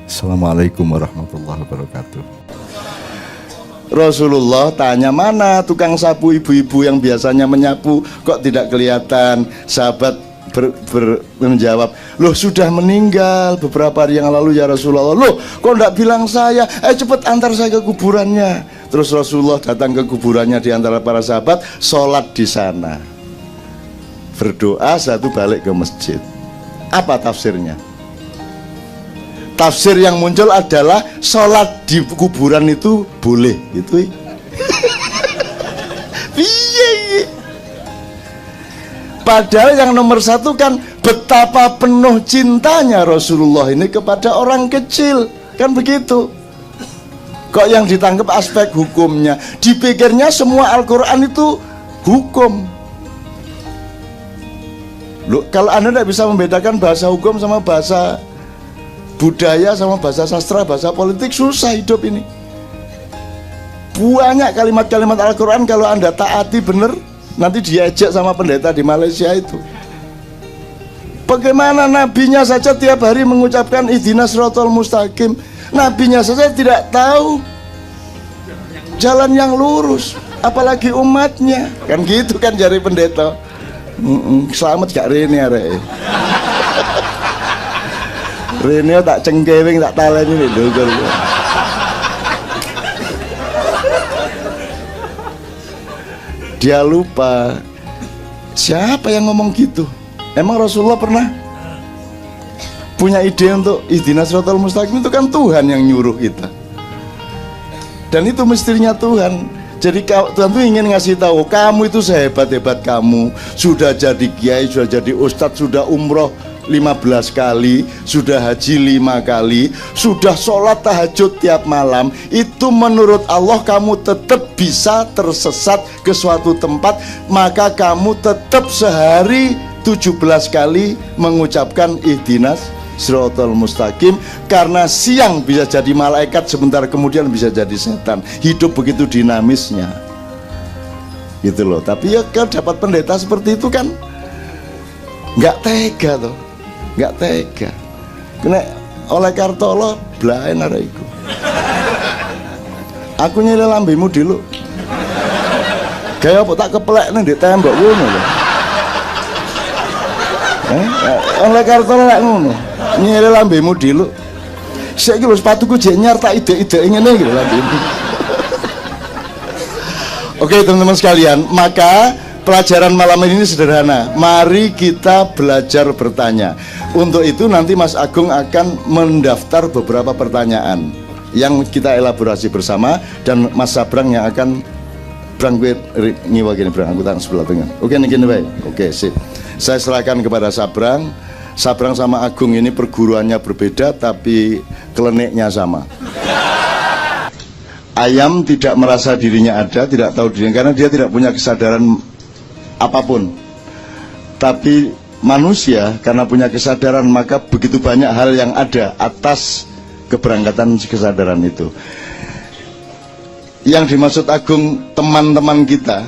Assalamualaikum warahmatullahi wabarakatuh. Rasulullah tanya, mana tukang sapu ibu-ibu yang biasanya menyapu, kok tidak kelihatan? Sahabat menjawab, loh sudah meninggal beberapa hari yang lalu ya Rasulullah. Loh kok tidak bilang saya? Cepet antar saya ke kuburannya. Terus Rasulullah datang ke kuburannya di antara para sahabat, sholat di sana, berdoa, satu balik ke masjid. Apa tafsirnya? Tafsir yang muncul adalah sholat di kuburan itu boleh, gitu. Padahal yang nomor satu kan betapa penuh cintanya Rasulullah ini kepada orang kecil, kan begitu. Kok yang ditangkap aspek hukumnya? Dipikirnya semua Al-Quran itu hukum. Loh, kalau Anda tidak bisa membedakan bahasa hukum sama bahasa budaya sama bahasa sastra, bahasa politik, susah hidup ini. Banyak kalimat-kalimat Al-Quran kalau Anda taati benar, nanti diajak sama pendeta di Malaysia itu. Bagaimana nabinya saja tiap hari mengucapkan ihdinas siratal mustaqim, nabinya saja tidak tahu jalan yang lurus, apalagi umatnya. Kan gitu kan jari pendeta. Selamat gak Rene arek. Rene tak cengkewing tak taleni nih lho. Dia lupa siapa yang ngomong gitu. Emang Rasulullah pernah punya ide untuk ihdinas siratal mustaqim? Itu kan Tuhan yang nyuruh kita, dan itu mestinya Tuhan. Jadi Tuhan tuh ingin ngasih tahu, kamu itu sehebat-hebat kamu, sudah jadi kiai, sudah jadi ustadz, sudah umroh 15 kali, sudah haji 5 kali, sudah sholat tahajud tiap malam, itu menurut Allah kamu tetap bisa tersesat ke suatu tempat, maka kamu tetap sehari 17 kali mengucapkan ihdinas siratal mustaqim, karena siang bisa jadi malaikat, sebentar kemudian bisa jadi setan. Hidup begitu dinamisnya, gitu loh. Tapi ya kalau dapat pendeta seperti itu kan nggak tega tuh, nggak tega. Kena oleh Kartolo blaen arek iku. Aku nyele lambemu dulu. Gaya apa tak keplek nang ndek tembok ngono lho. Oleh Kartolo lek ngono. Nyele lambemu dulu. Saiki lho sepatuku jek nyar tak ide-ide ngene iki lho lambemu. Oke teman-teman sekalian, maka pelajaran malam ini sederhana. Mari kita belajar bertanya. Untuk itu nanti Mas Agung akan mendaftar beberapa pertanyaan yang kita elaborasi bersama, dan Mas Sabrang yang akan Brang gue nyiwa gini Brang, aku tangan sebelah tengah. Oke nih gini baik. Oke sip. Saya serahkan kepada Sabrang. Sabrang sama Agung ini perguruannya berbeda tapi kleniknya sama. Ayam tidak merasa dirinya ada, tidak tahu dirinya, karena dia tidak punya kesadaran apapun. Tapi manusia karena punya kesadaran, maka begitu banyak hal yang ada atas keberangkatan kesadaran itu. Yang dimaksud Agung teman-teman kita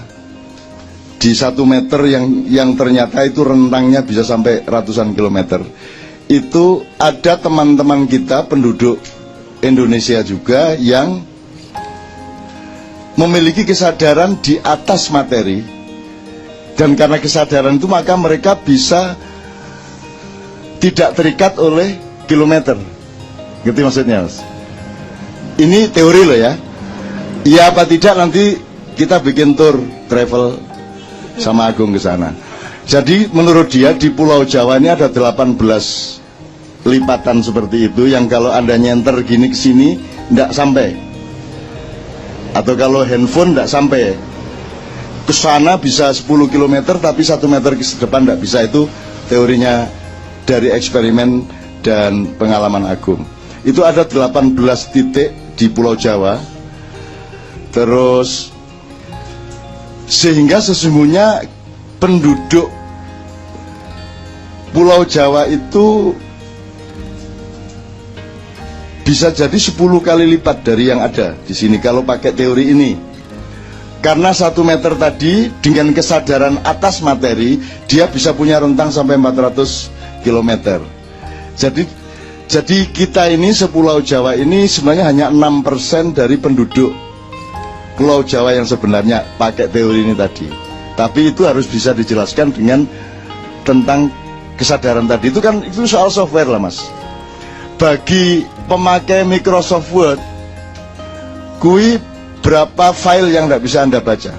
di 1 meter yang ternyata itu rentangnya bisa sampai ratusan kilometer, itu ada teman-teman kita penduduk Indonesia juga yang memiliki kesadaran di atas materi, dan karena kesadaran itu maka mereka bisa tidak terikat oleh kilometer. Ngerti maksudnya Mas? Ini teori loh ya. Iya apa tidak nanti kita bikin tour travel sama Agung ke sana. Jadi menurut dia di Pulau Jawa ini ada 18 lipatan seperti itu, yang kalau Anda nyenter gini ke sini tidak sampai, atau kalau handphone tidak sampai ke sana bisa 10 km tapi 1 meter ke depan tidak bisa. Itu teorinya dari eksperimen dan pengalaman Agung. Itu ada 18 titik di Pulau Jawa. Terus sehingga sesungguhnya penduduk Pulau Jawa itu bisa jadi 10 kali lipat dari yang ada di sini kalau pakai teori ini. Karena 1 meter tadi dengan kesadaran atas materi, dia bisa punya rentang sampai 400 km. Jadi Jadi kita ini sepulau Jawa ini sebenarnya hanya 6% dari penduduk Pulau Jawa yang sebenarnya pakai teori ini tadi. Tapi itu harus bisa dijelaskan dengan tentang kesadaran tadi. Itu kan itu soal software lah mas. Bagi pemakai Microsoft Word, kui berapa file yang tidak bisa anda baca?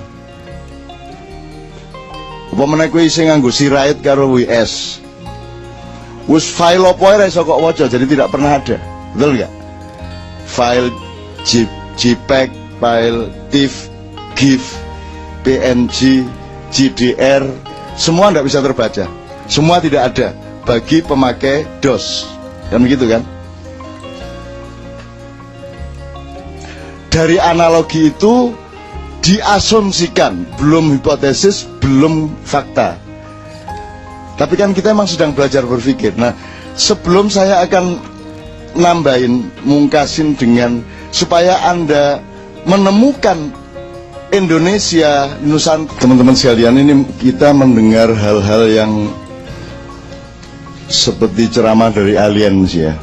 Apa meneh kui sing nganggo Sirait karo WS. Wis file apa ora iso kok waca, jadi tidak pernah ada. Betul nggak? File JPEG, file TIFF, GIF, PNG, GDR, semua tidak bisa terbaca. Semua tidak ada bagi pemakai DOS. Kan begitu kan? Dari analogi itu diasumsikan, belum hipotesis, belum fakta. Tapi kan kita emang sedang belajar berpikir. Nah, sebelum saya akan nambahin, mungkasin dengan supaya Anda menemukan Indonesia, Nusantara. Teman-teman sekalian, ini kita mendengar hal-hal yang seperti ceramah dari alien ya.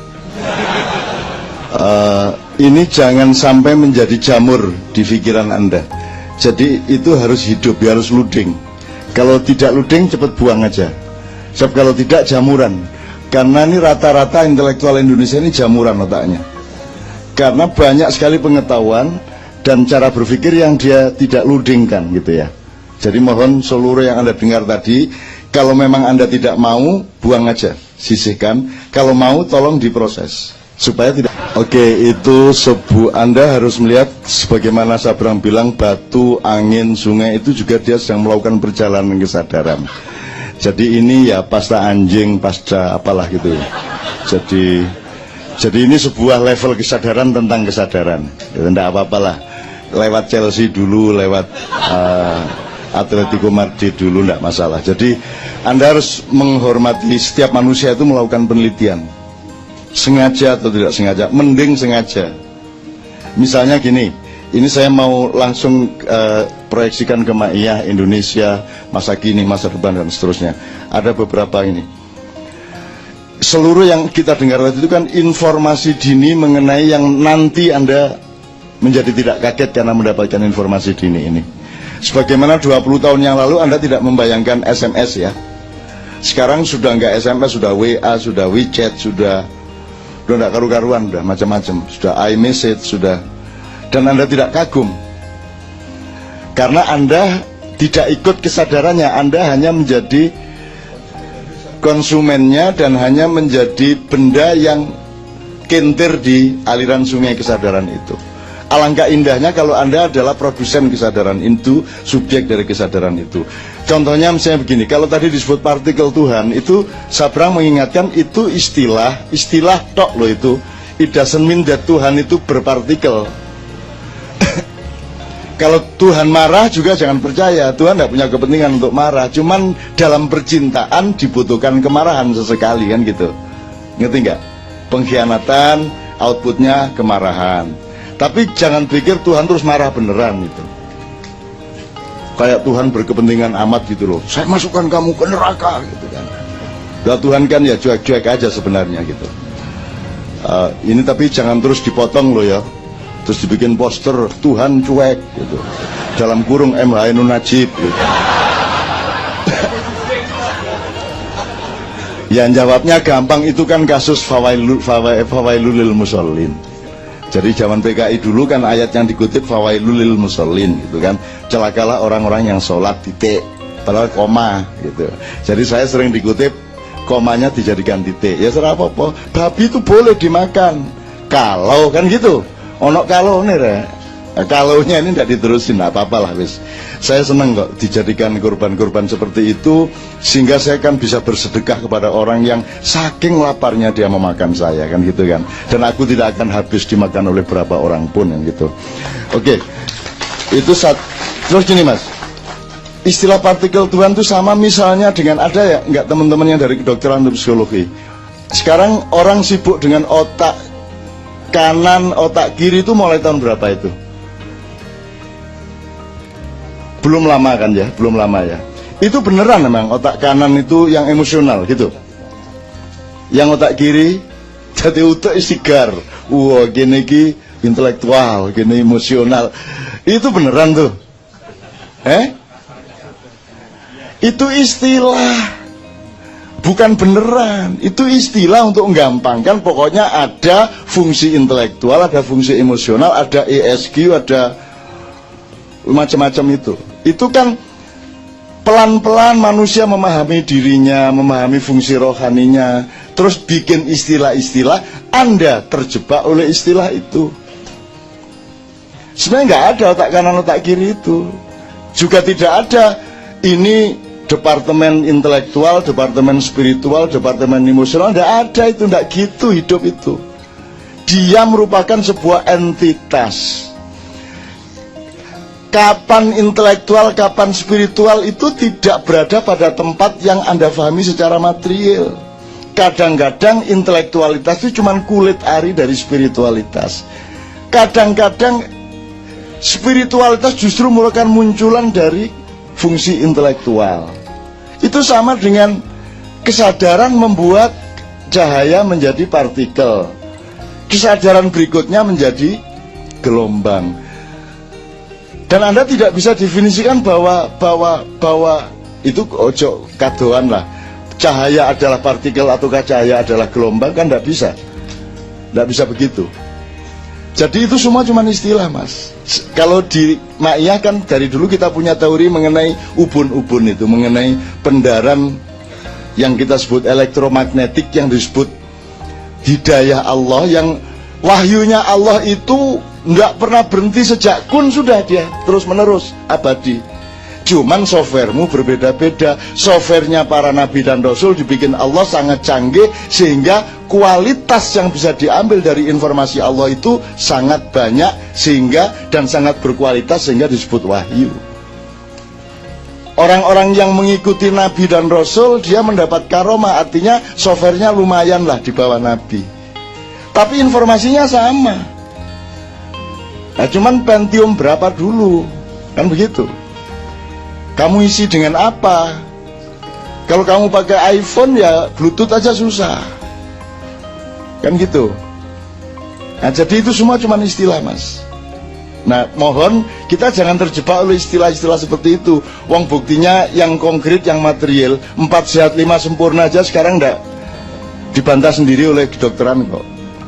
Ini jangan sampai menjadi jamur di pikiran Anda. Jadi itu harus hidup, harus luding. Kalau tidak luding, cepat buang aja. Sebab kalau tidak jamuran. Karena ini rata-rata intelektual Indonesia ini jamuran otaknya. Karena banyak sekali pengetahuan dan cara berpikir yang dia tidak ludingkan gitu ya. Jadi mohon seluruh yang Anda dengar tadi, kalau memang Anda tidak mau, buang aja, sisihkan. Kalau mau, tolong diproses supaya tidak. Oke, itu Anda harus melihat sebagaimana Sabrang bilang, batu, angin, sungai itu juga dia sedang melakukan perjalanan kesadaran. Jadi ini ya pasta anjing, pasta apalah gitu. Jadi ini sebuah level kesadaran tentang kesadaran. Tidak apa-apalah. Lewat Chelsea dulu, lewat Atletico Madrid dulu, tidak masalah. Jadi Anda harus menghormati setiap manusia itu melakukan penelitian. Sengaja atau tidak sengaja, mending sengaja. Misalnya gini, ini saya mau langsung proyeksikan ke Maiyah Indonesia, masa kini, masa depan dan seterusnya. Ada beberapa ini. Seluruh yang kita dengar tadi itu kan informasi dini mengenai yang nanti Anda menjadi tidak kaget karena mendapatkan informasi dini ini. Sebagaimana 20 tahun yang lalu Anda tidak membayangkan SMS ya. Sekarang sudah enggak SMS, sudah WA, sudah WeChat, sudah enggak karu-karuan, sudah macam-macam, sudah iMessage, sudah. Dan Anda tidak kagum karena Anda tidak ikut kesadarannya. Anda hanya menjadi konsumennya dan hanya menjadi benda yang kentir di aliran sungai kesadaran itu. Alangkah indahnya kalau Anda adalah produsen kesadaran itu, subjek dari kesadaran itu. Contohnya misalnya begini, kalau tadi disebut partikel Tuhan, itu Sabrang mengingatkan itu istilah tok loh itu. It doesn't mean that Tuhan itu berpartikel. Kalau Tuhan marah juga jangan percaya, Tuhan tidak punya kepentingan untuk marah. Cuman dalam percintaan dibutuhkan kemarahan sesekali kan gitu. Ngerti nggak? Pengkhianatan, outputnya kemarahan. Tapi jangan pikir Tuhan terus marah beneran gitu. Kayak Tuhan berkepentingan amat gitu loh. Saya masukkan kamu ke neraka gitu kan. Nah, Tuhan kan ya cuek-cuek aja sebenarnya gitu. Ini tapi jangan terus dipotong loh ya. Terus dibikin poster Tuhan cuek gitu. Dalam kurung MH Ainun Najib gitu. Yang jawabnya gampang, itu kan kasus fawailul musallin. Jadi zaman PKI dulu kan ayat yang dikutip fawailul musallin gitu kan. Celakalah orang-orang yang sholat titik, padahal koma gitu. Jadi saya sering dikutip komanya dijadikan titik. Ya serah apa-apa. Babi itu boleh dimakan kalau kan gitu. Ono kalau nih re, kalaunya ini tidak diterusin, apa-apa lah wis. Saya senang kok dijadikan korban-korban seperti itu, sehingga saya kan bisa bersedekah kepada orang yang saking laparnya dia memakan saya kan gitu kan. Dan aku tidak akan habis dimakan oleh berapa orang pun yang gitu. Oke, itu terus gini mas, istilah partikel Tuhan itu sama misalnya dengan ada ya nggak teman-teman yang dari kedokteran atau psikologi. Sekarang orang sibuk dengan otak kanan, otak kiri itu mulai tahun berapa itu? Belum lama kan ya, belum lama ya. Itu beneran memang otak kanan itu yang emosional gitu. Yang otak kiri Jadi utek sigar. Wah, gini ki intelektual, gini emosional. Itu beneran tuh? Itu istilah. Bukan beneran, itu istilah untuk menggampangkan. Pokoknya ada fungsi intelektual, ada fungsi emosional, ada ESQ, ada macam-macam itu. Itu kan pelan-pelan manusia memahami dirinya, memahami fungsi rohaninya, terus bikin istilah-istilah, Anda terjebak oleh istilah itu. Sebenarnya nggak ada otak kanan otak kiri itu. Juga tidak ada ini departemen intelektual, departemen spiritual, departemen emosional. Tidak ada itu, tidak gitu hidup itu. Dia merupakan sebuah entitas. Kapan intelektual, kapan spiritual itu tidak berada pada tempat yang Anda pahami secara material. Kadang-kadang intelektualitas itu cuma kulit ari dari spiritualitas. Kadang-kadang spiritualitas justru merupakan munculan dari fungsi intelektual. Itu sama dengan kesadaran membuat cahaya menjadi partikel. Kesadaran berikutnya menjadi gelombang. Dan Anda tidak bisa definisikan bahwa itu ojo kadoan lah. Cahaya adalah partikel ataukah cahaya adalah gelombang, kan tidak bisa. Tidak bisa begitu. Jadi itu semua cuma istilah, Mas. Kalau di Ma'iyah kan dari dulu kita punya teori mengenai ubun-ubun itu, mengenai pendaran yang kita sebut elektromagnetik, yang disebut hidayah Allah, yang wahyunya Allah itu nggak pernah berhenti sejak kun, sudah dia terus menerus abadi. Cuman softwaremu berbeda-beda. Softwarenya para nabi dan rasul dibikin Allah sangat canggih, sehingga kualitas yang bisa diambil dari informasi Allah itu sangat banyak, sehingga dan sangat berkualitas, sehingga disebut wahyu. Orang-orang yang mengikuti nabi dan rasul, dia mendapat karomah, artinya softwarenya lumayan lah di bawah nabi, tapi informasinya sama. Nah, cuman Pentium berapa dulu, kan begitu. Kamu isi dengan apa? Kalau kamu pakai iPhone ya Bluetooth aja susah, kan gitu. Nah, jadi itu semua cuma istilah, Mas. Nah, mohon kita jangan terjebak oleh istilah-istilah seperti itu. Wong buktinya yang konkret, yang material, 4 sehat 5 sempurna aja sekarang ndak dibantah sendiri oleh kedokteran kok.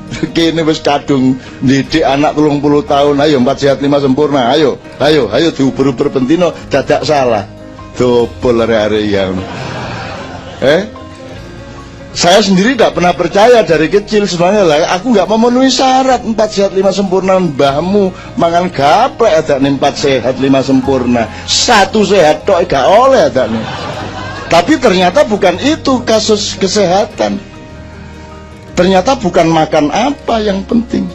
Kini wis kadung didik anak 30 tahun, ayo 4 sehat 5 sempurna, ayo diuber-uber bentino, dadak salah dobol are-are yang saya sendiri tidak pernah percaya dari kecil sebenarnya lah. Aku nggak memenuhi syarat 4 sehat 5 sempurna. Mbahmu mangan gaplek ada nih 4 sehat 5 sempurna, 1 sehat tok gak oleh ada nih. Tapi ternyata bukan itu kasus kesehatan. Ternyata bukan makan apa yang penting.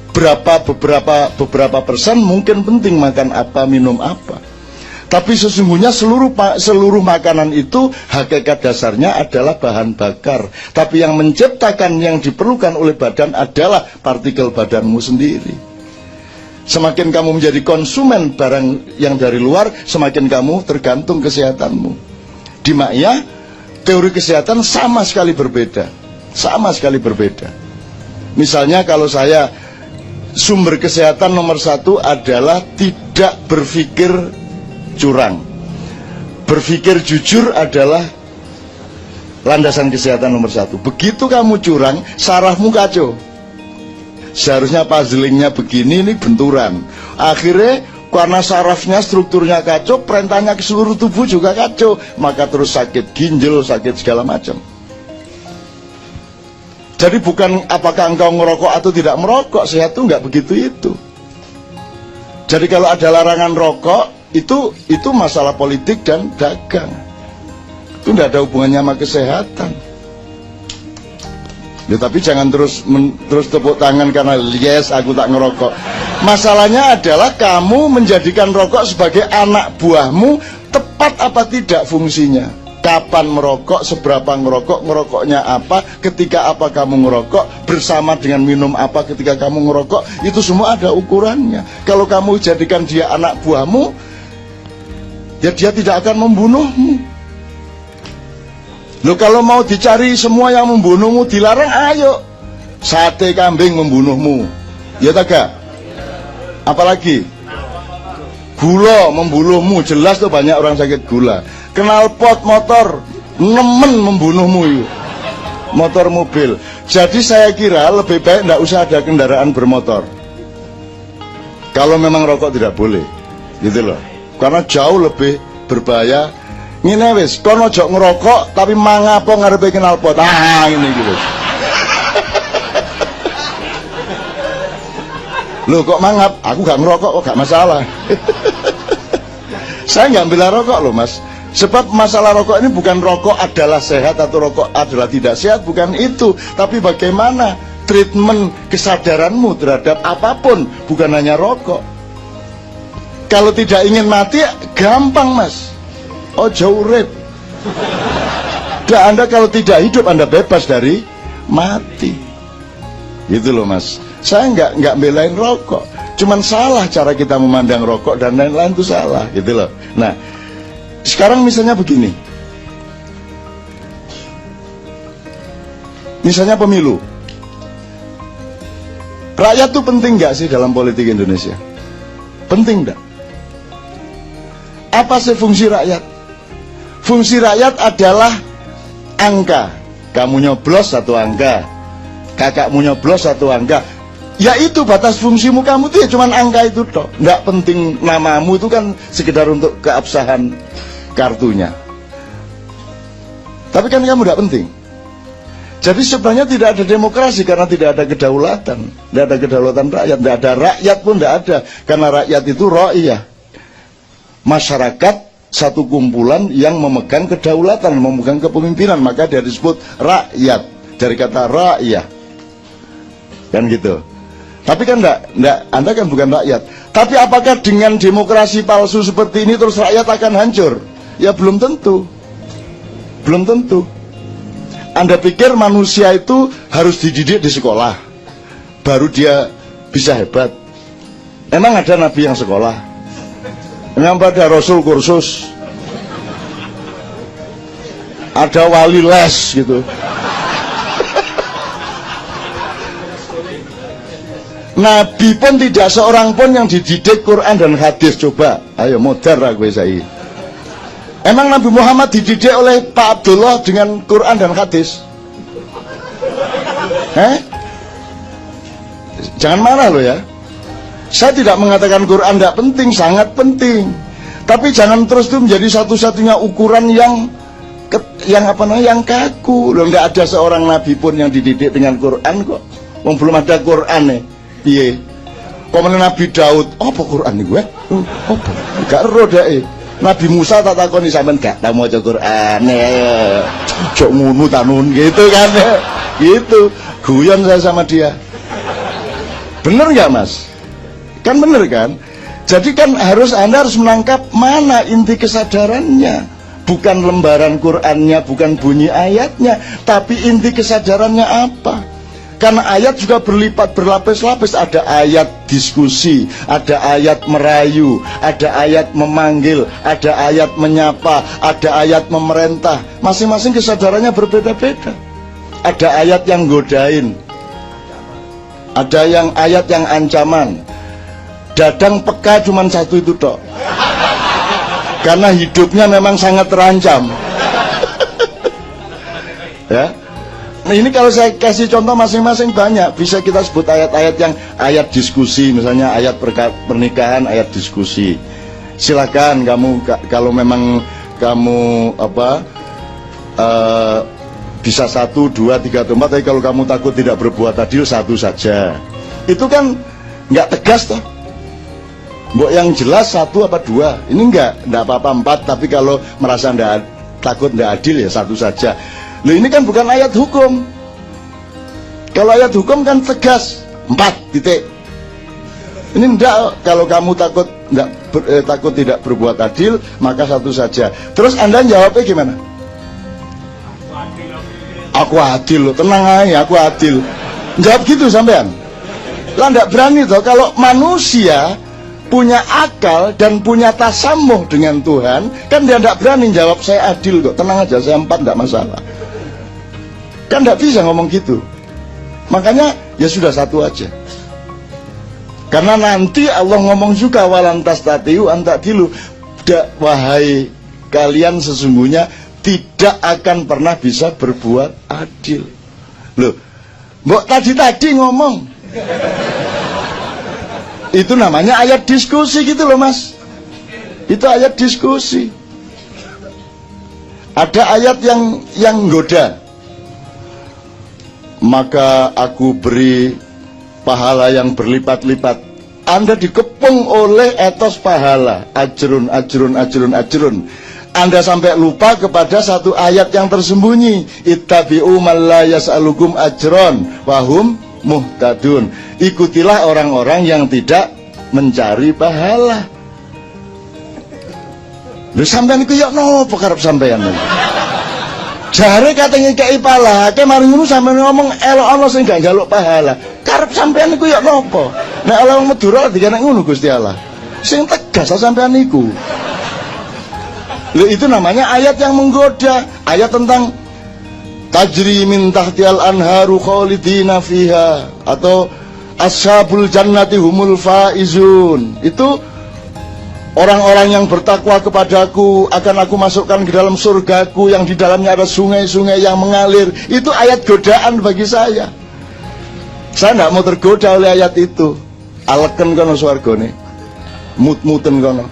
Beberapa persen mungkin penting makan apa, minum apa. Tapi sesungguhnya seluruh makanan itu hakikat dasarnya adalah bahan bakar. Tapi yang menciptakan yang diperlukan oleh badan adalah partikel badanmu sendiri. Semakin kamu menjadi konsumen barang yang dari luar, semakin kamu tergantung kesehatanmu. Di Ma'iyah, teori kesehatan sama sekali berbeda. Sama sekali berbeda. Misalnya kalau saya, sumber kesehatan nomor 1 adalah tidak berpikir curang. Berpikir jujur adalah landasan kesehatan nomor 1. Begitu kamu curang, sarafmu kacau. Seharusnya puzzlingnya begini, ini benturan. Akhirnya karena sarafnya, strukturnya kacau, perintahnya ke seluruh tubuh juga kacau. Maka terus sakit ginjal, sakit segala macam. Jadi bukan apakah engkau merokok atau tidak merokok, sehat itu nggak begitu itu. Jadi kalau ada larangan rokok, itu masalah politik dan dagang. Itu nggak ada hubungannya sama kesehatan. Ya, tapi jangan terus tepuk tangan karena yes aku tak ngerokok. Masalahnya adalah kamu menjadikan rokok sebagai anak buahmu, tepat apa tidak fungsinya. Kapan merokok, seberapa ngerokok, ngerokoknya apa, ketika apa kamu ngerokok, bersama dengan minum apa ketika kamu ngerokok, itu semua ada ukurannya. Kalau kamu jadikan dia anak buahmu, ya dia tidak akan membunuhmu. Loh, kalau mau dicari semua yang membunuhmu dilarang, ayo. Sate kambing membunuhmu, ya tak gak? Apalagi gula membunuhmu, jelas tuh banyak orang sakit gula. Knalpot motor nemen membunuhmu yuk. Motor mobil. Jadi saya kira lebih baik tidak usah ada kendaraan bermotor. Kalau memang rokok tidak boleh, gitu loh. Karena jauh lebih berbahaya. Ngene wis, kono ojo ngerokok tapi mangapo ngarepe knalpot. Ah, ini gitu. Loh kok mangap? Aku gak ngerokok kok, gak masalah. Saya nggak bela rokok loh mas. Sebab masalah rokok ini bukan rokok adalah sehat atau rokok adalah tidak sehat, bukan itu. Tapi bagaimana treatment kesadaranmu terhadap apapun, bukan hanya rokok. Kalau tidak ingin mati, gampang mas. Oh jauh urip. Dan Anda kalau tidak hidup, Anda bebas dari mati. Gitu loh mas. Saya nggak belain rokok. Cuman salah cara kita memandang rokok dan lain-lain itu salah. Gitu loh. Nah, sekarang misalnya begini. Misalnya pemilu. Rakyat tuh penting nggak sih dalam politik Indonesia? Penting nggak? Apa sih fungsi rakyat? Fungsi rakyat adalah angka. Kamu nyoblos satu angka, kakakmu nyoblos satu angka. Ya itu batas fungsimu, kamu tuh ya cuman angka itu toh. Nggak penting namamu, itu kan sekedar untuk keabsahan kartunya. Tapi kan kamu nggak penting. Jadi sebenarnya tidak ada demokrasi karena tidak ada kedaulatan. Tidak ada kedaulatan rakyat. Tidak ada rakyat pun tidak ada. Karena rakyat itu ra'iyah. Masyarakat satu kumpulan yang memegang kedaulatan, memegang kepemimpinan, maka dia disebut rakyat, dari kata ra'iyah. Kan gitu. Tapi kan enggak, Anda kan bukan rakyat. Tapi apakah dengan demokrasi palsu seperti ini terus rakyat akan hancur? Ya belum tentu. Belum tentu. Anda pikir manusia itu harus dididik di sekolah baru dia bisa hebat? Emang ada nabi yang sekolah? Memang pada Rasul kursus, ada wali les gitu. Nabi pun tidak seorang pun yang dididik Quran dan hadis. Coba, ayo modar lah gue saya. Emang Nabi Muhammad dididik oleh Pak Abdullah dengan Quran dan hadis? Jangan marah loh ya. Saya tidak mengatakan Quran tidak penting, sangat penting. Tapi jangan terus itu menjadi satu-satunya ukuran yang kaku. Loh, tidak ada seorang nabi pun yang dididik dengan Quran kok. Belum ada Quran nih. Piye? Komen Nabi Daud, apa Quran nih gue? Apa? Gak roda Nabi Musa tak takoni sampean gak tau maca Quran. Cok ngunu tanun gitu kan. Gitu. Guyon saya sama dia. Bener nggak mas? Kan bener kan? Jadi kan Anda harus menangkap mana inti kesadarannya. Bukan lembaran Qur'annya, bukan bunyi ayatnya, tapi inti kesadarannya apa? Karena ayat juga berlipat, berlapis-lapis. Ada ayat diskusi, ada ayat merayu, ada ayat memanggil, ada ayat menyapa, ada ayat memerintah. Masing-masing kesadarannya berbeda-beda. Ada ayat yang godain, ada yang ayat yang ancaman. Dadang peka cuma satu itu tok. Karena hidupnya memang sangat terancam. Ya. Nah ini kalau saya kasih contoh masing-masing banyak. Bisa kita sebut ayat-ayat yang ayat diskusi, misalnya ayat pernikahan, ayat diskusi. Silakan kamu kalau memang kamu bisa 1, 2, 3, 4. Tapi kalau kamu takut tidak berbuat adil, 1 saja. Itu kan nggak tegas toh. Mbok yang jelas 1 apa 2. Ini enggak apa-apa 4. Tapi kalau merasa takut tidak adil ya 1 saja. Loh ini kan bukan ayat hukum. Kalau ayat hukum kan tegas 4 titik. Ini enggak. Kalau kamu takut tidak berbuat adil, maka 1 saja. Terus Anda jawabnya gimana? Aku adil loh, tenang aja, aku adil. Jawab gitu sampean. Lah enggak berani toh. Kalau manusia punya akal dan punya tasamuh dengan Tuhan, kan dia tidak berani jawab saya adil kok. Tenang aja, saya 4 tidak masalah. Kan tidak bisa ngomong gitu. Makanya ya sudah satu aja. Karena nanti Allah ngomong juga walantas tatiu antadilu, wahai kalian sesungguhnya tidak akan pernah bisa berbuat adil. Loh, mbok tadi ngomong. Itu namanya ayat diskusi gitu loh Mas. Itu ayat diskusi. Ada ayat yang goda. Maka aku beri pahala yang berlipat-lipat. Anda dikepung oleh etos pahala, ajrun. Anda sampai lupa kepada satu ayat yang tersembunyi, ittabi'u man la yas'alukum ajron wahum muhtadun. Ikutilah orang-orang yang tidak mencari pahala. Lho sampean iku yo nopo karep sampean? Jare katanya kei pahala, mari ngono sampean ngomong elok ana sing gak njaluk pahala. Karep sampean iku yo nopo? Nek Allah Madura dikene ngono Gusti Allah. Sing tegas sampean iku. Lho itu namanya ayat yang menggoda, ayat tentang tajri min tahtiyal anharu khalidina fiha atau ashabul jannati humul faizun. Itu orang-orang yang bertakwa kepadaku akan aku masukkan ke dalam surgaku yang di dalamnya ada sungai-sungai yang mengalir. Itu ayat godaan bagi saya. Saya tidak mau tergoda oleh ayat itu. Aleken kono swargane, mut-muten kono.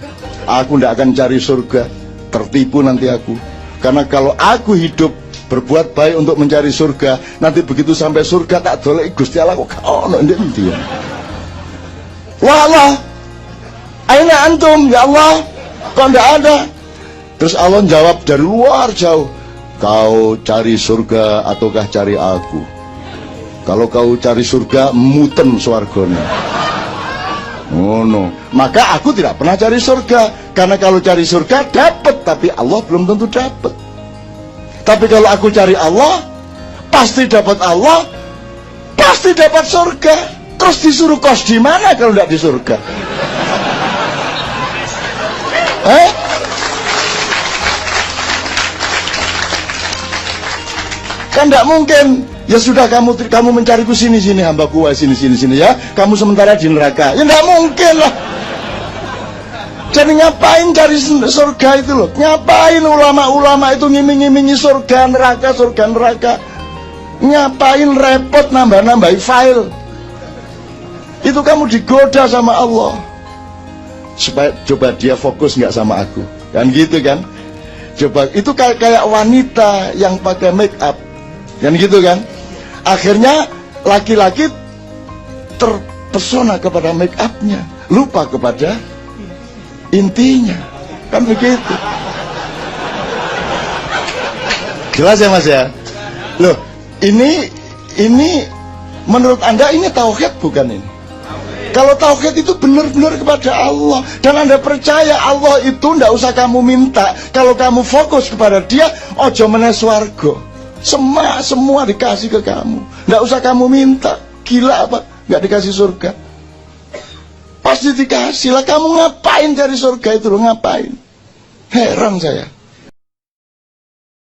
Aku tidak akan cari surga, tertipu nanti aku. Karena kalau aku hidup berbuat baik untuk mencari surga, nanti begitu sampai surga tak dolek Gusti Allah kok ono endi. Wah Allah, aina antum ya Allah, kok tidak ada? Terus Allah jawab dari luar jauh, kau cari surga ataukah cari aku? Kalau kau cari surga, muten swargane. Oh no, maka aku tidak pernah cari surga, karena kalau cari surga dapat, tapi Allah belum tentu dapat. Tapi kalau aku cari Allah, pasti dapat Allah, pasti dapat surga. Terus disuruh kos di mana kalau tidak di surga? Kan tidak mungkin. Ya sudah kamu mencariku sini hambaku sini ya. Kamu sementara di neraka. Ya tidak mungkin lah. Jadi ngapain cari surga itu loh? Ngapain ulama-ulama itu ngiming-ngimingi surga neraka? Ngapain repot nambah-nambahi file? Itu kamu digoda sama Allah. Supaya coba dia fokus nggak sama aku. Kan gitu kan? Coba itu kayak wanita yang pakai make up. Kan gitu kan? Akhirnya laki-laki terpesona kepada make upnya, lupa kepada intinya. Kan begitu. Jelas ya Mas ya? Loh, ini menurut Anda ini tauhid bukan ini? Kalau tauhid itu benar-benar kepada Allah, dan Anda percaya Allah itu ndak usah kamu minta. Kalau kamu fokus kepada Dia, ojo meneh swarga. Semua dikasih ke kamu. Nggak usah kamu minta. Gila apa? Nggak dikasih surga? Pasti dikasih lah. Kamu ngapain cari surga itu loh? Ngapain? Heran saya.